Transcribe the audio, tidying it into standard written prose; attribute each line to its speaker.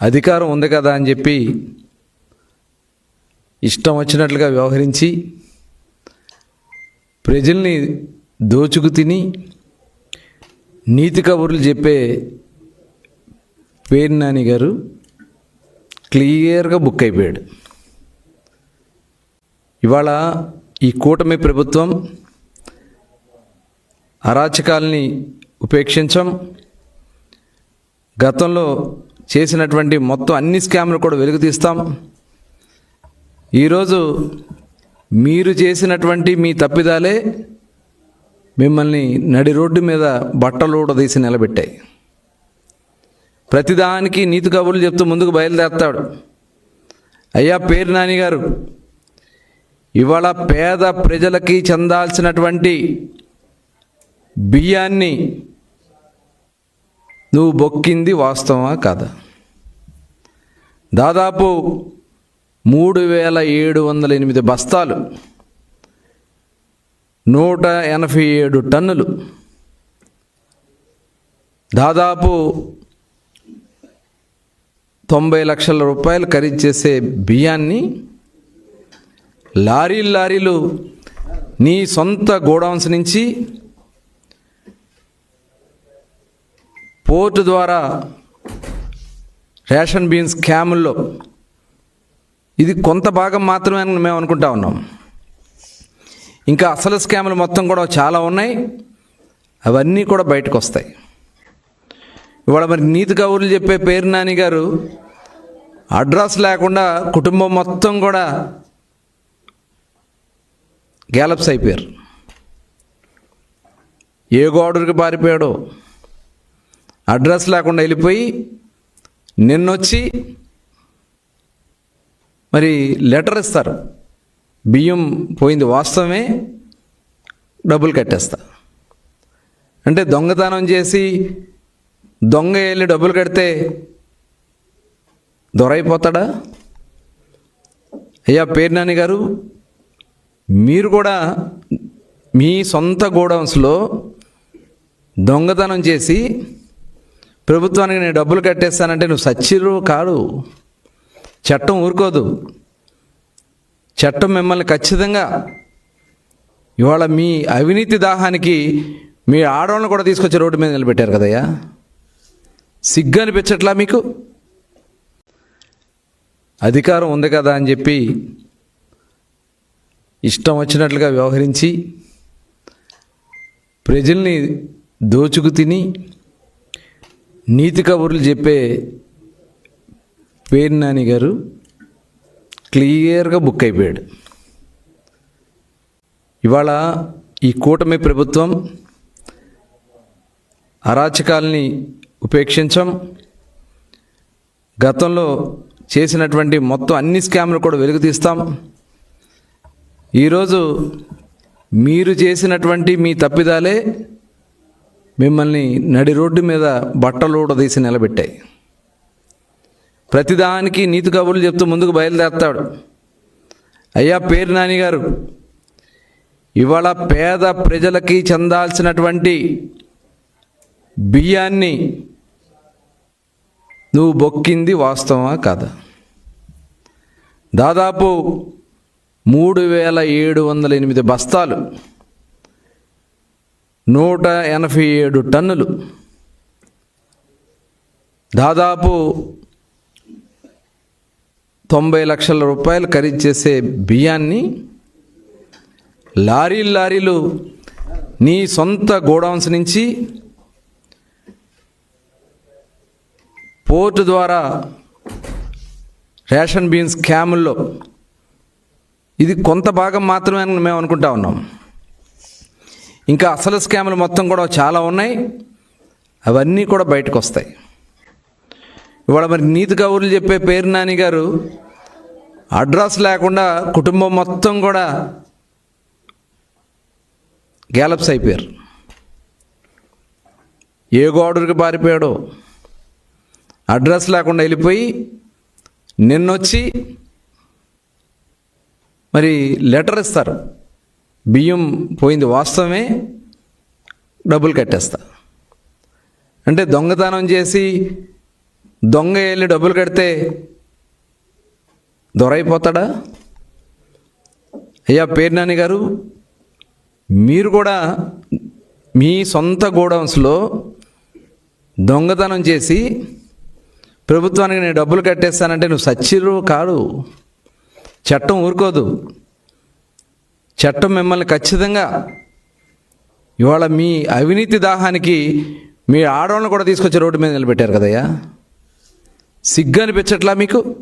Speaker 1: అధికారం ఉంది కదా అని చెప్పి ఇష్టం వచ్చినట్లుగా వ్యవహరించి ప్రజల్ని దోచుకు తిని నీతి కబుర్లు చెప్పే పేర్ని నాని గారు క్లియర్గా బుక్ అయిపోయాడు. ఇవాళ ఈ కూటమి ప్రభుత్వం అరాచకాల్ని ఉపేక్షించం, గతంలో చేసినటువంటి మొత్తం అన్ని స్కామ్లు కూడా వెలుగు తీస్తాం. ఈరోజు మీరు చేసినటువంటి మీ తప్పిదాలే మిమ్మల్ని నడి రోడ్డు మీద బట్టలు తీసి నిలబెట్టాయి. ప్రతిదానికి నీతి కబుర్లు చెప్తూ ముందుకు బయలుదేరతాడు. అయ్యా పేరు నాని గారు, ఇవాళ పేద ప్రజలకి చెందాల్సినటువంటి బియ్యాన్ని నువ్వు బొక్కింది వాస్తవమా కాదా? దాదాపు 3708 బస్తాలు, 187 టన్నులు, దాదాపు 90 లక్షల రూపాయలు ఖరీదు చేసే బియ్యాన్ని లారీలు నీ సొంత గోడౌన్స్ నుంచి పోర్టు ద్వారా రేషన్ బియ్యం స్కాముల్లో ఇది కొంత భాగం మాత్రమే అని మేము అనుకుంటా ఉన్నాం. ఇంకా అసలు స్కాములు మొత్తం కూడా చాలా ఉన్నాయి, అవన్నీ కూడా బయటకు వస్తాయి. ఇవాళ మరి నీతి కబుర్లు చెప్పే పేరు నాని గారు అడ్రస్ లేకుండా కుటుంబం మొత్తం కూడా గ్యాలప్స్ అయిపోయారు. ఏ గోడరికి పారిపోయాడో అడ్రస్ లేకుండా వెళ్ళిపోయి నిన్నొచ్చి మరి లెటర్ ఇస్తారు, బియ్యం పోయింది వాస్తవమే, డబ్బులు కట్టేస్తా అంటే దొంగతనం చేసి దొంగ వెళ్ళి డబ్బులు కడితే దొరైపోతాడా? అయ్యా పేరు నాని గారు, మీరు కూడా మీ సొంత గోడౌన్స్లో దొంగతనం చేసి ప్రభుత్వానికి నేను డబ్బులు కట్టేస్తానంటే నువ్వు సచ్చిరు కాదు. చట్టం ఊరుకోదు. చట్టం మిమ్మల్ని ఖచ్చితంగా ఇవాళ మీ అవినీతి దాహానికి మీ ఆడవాళ్ళని కూడా తీసుకొచ్చి రోడ్డు మీద నిలబెట్టారు కదయ్యా. సిగ్గు అనిపించట్లా మీకు? అధికారం ఉంది కదా అని చెప్పి ఇష్టం వచ్చినట్లుగా వ్యవహరించి ప్రజల్ని దోచుకు తిని నీతి కబుర్లు చెప్పే పేరు నాని గారు క్లియర్గా బుక్ అయిపోయాడు. ఇవాళ ఈ కూటమి ప్రభుత్వం అరాచకాల్ని ఉపేక్షించం, గతంలో చేసినటువంటి మొత్తం అన్ని స్కామ్లు కూడా వెలుగు తీస్తాం. ఈరోజు మీరు చేసినటువంటి మీ తప్పిదాలే మిమ్మల్ని నడి రోడ్డు మీద బట్టలు తీసి నిలబెట్టాయి. ప్రతిదానికి నీతి కబుర్లు చెప్తూ ముందుకు బయలుదేరతాడు. అయ్యా పేరు నాని గారు, ఇవాళ పేద ప్రజలకి చెందాల్సినటువంటి బియ్యాన్ని నువ్వు బొక్కింది వాస్తవమా కాదా? దాదాపు 3708 బస్తాలు, 187 టన్నులు, దాదాపు 90 లక్షల రూపాయలు ఖరీదు చేసే బియ్యాన్ని లారీలు నీ సొంత గోడౌన్స్ నుంచి పోర్టు ద్వారా రేషన్ బియ్యం స్కాముల్లో ఇది కొంత భాగం మాత్రమే అని మేము అనుకుంటా ఉన్నాం. ఇంకా అసలు స్కాములు మొత్తం కూడా చాలా ఉన్నాయి, అవన్నీ కూడా బయటకు వస్తాయి. ఇవాళ మరి నీతి కబుర్లు చెప్పే పేరు నాని గారు అడ్రస్ లేకుండా కుటుంబం మొత్తం కూడా గ్యాలప్స్ అయిపోయారు. ఏ గోడరికి పారిపోయాడో అడ్రస్ లేకుండా వెళ్ళిపోయి నిన్నొచ్చి మరి లెటర్ ఇస్తారు, బియ్యం పోయింది వాస్తవమే, డబ్బులు కట్టేస్తా అంటే దొంగతనం చేసి దొంగ వెళ్ళి డబ్బులు కడితే దొరైపోతాడా? అయ్యా పేర్నాని గారు, మీరు కూడా మీ సొంత గోడౌన్స్లో దొంగతనం చేసి ప్రభుత్వానికి నేను డబ్బులు కట్టేస్తానంటే నువ్వు సచ్చిరు కాదు. చట్టం ఊరుకోదు. చట్టం మిమ్మల్ని ఖచ్చితంగా ఇవాళ మీ అవినీతి దాహానికి మీ ఆడవాళ్ళని కూడా తీసుకొచ్చి రోడ్డు మీద నిలబెట్టారు కదయ్యా. సిగ్గు అనిపించట్లా మీకు?